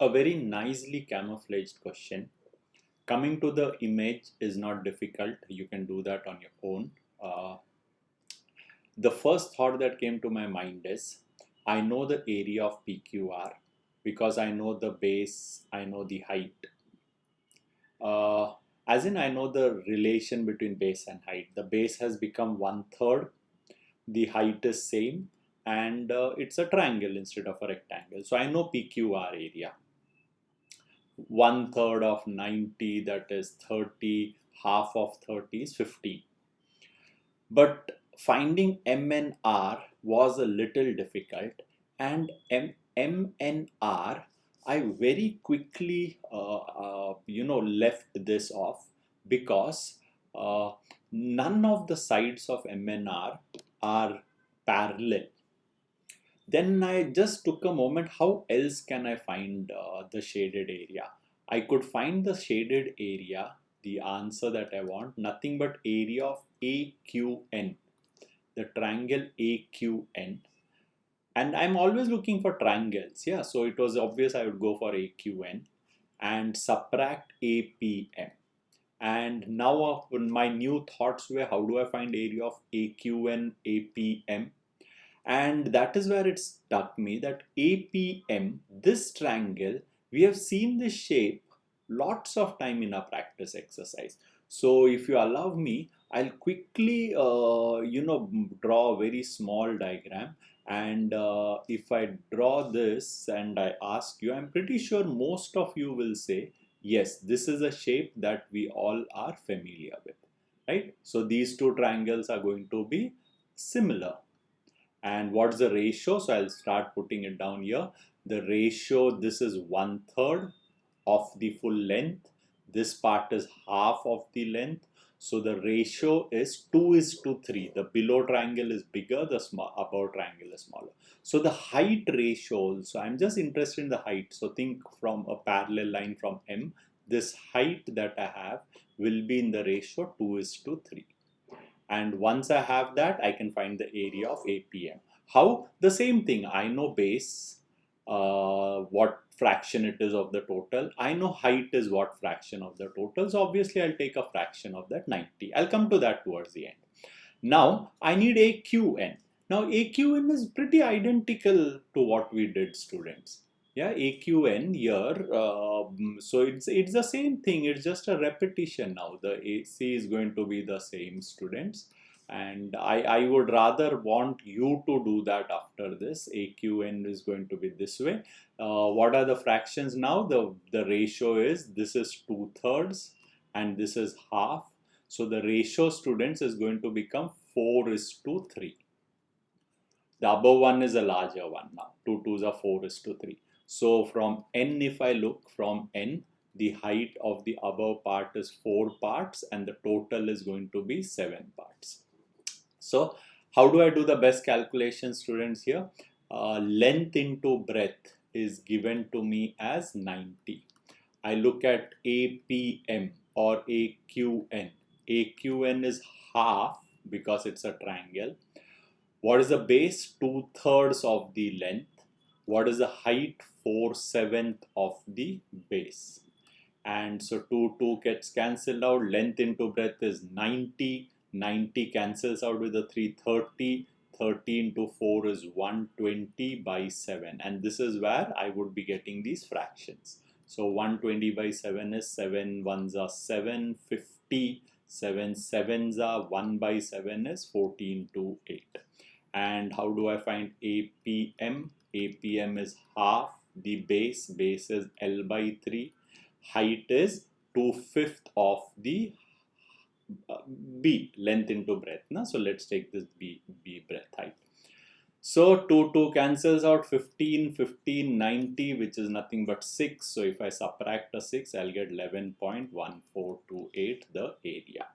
A very nicely camouflaged question. Coming to the image is not difficult. You can do that on your own. The first thought that came to my mind is I know the area of PQR because I know the base, I know the height. As in, I know the relation between base and height. The base has become 1/3, the height is same, and it's a triangle instead of a rectangle. So I know PQR area. 1/3 of 90, that is 30, half of 30 is 15. But finding M and R was a little difficult, and M and R, I very quickly left this off because uh, none of the sides of M and R are parallel. Then I just took a moment, how else can I find the shaded area? I could find the shaded area, the answer that I want, nothing but area of AQN, the triangle AQN. And I'm always looking for triangles, yeah, so it was obvious I would go for AQN and subtract APM. And now my new thoughts were, how do I find area of AQN, APM? And that is where it struck me that APM, this triangle, we have seen this shape lots of time in our practice exercise. So if you allow me, I'll quickly draw a very small diagram. And if I draw this and I ask you, I'm pretty sure most of you will say yes, this is a shape that we all are familiar with, right? So these two triangles are going to be similar. And what's the ratio? So I'll start putting it down here. The ratio, this is 1/3 of the full length. This part is half of the length. So the ratio is 2:3. The below triangle is bigger, the above triangle is smaller. So the height ratio, so I'm just interested in the height. So think from a parallel line from M, this height that I have will be in the ratio 2:3. And once I have that, I can find the area of APM. How? The same thing. I know base, what fraction it is of the total. I know height is what fraction of the total. So obviously I'll take a fraction of that 90. I'll come to that towards the end. Now I need AQN. Now AQN is pretty identical to what we did, students. Yeah, AQN here, so it's the same thing, it's just a repetition now. The AC is going to be the same, students, and I would rather want you to do that after this. AQN is going to be this way. What are the fractions now? The ratio is, this is 2/3 and this is half. So the ratio, students, is going to become 4:3. The above one is a larger one now. 2 2s are 4:3. So from N, if I look from N, the height of the above part is 4 parts and the total is going to be 7 parts. So how do I do the best calculation, students, here? Length into breadth is given to me as 90. I look at APM or AQN. AQN is half because it's a triangle. What is the base? 2/3 of the length. What is the height? 4/7 of the base. And so 2 gets cancelled out. Length into breadth is 90. 90 cancels out with the 330. 30 into 4 is 120/7. And this is where I would be getting these fractions. So 120/7 is 7 ones are 7, 50. 7 sevens are 1/7 is 14/8. And how do I find APM? APM is half the base. Base is L/3. Height is 2/5 of the B, length into breadth. So let's take this B breadth height. So 2 cancels out. 15, 15, 90, which is nothing but 6. So if I subtract a 6, I'll get 11.1428 the area.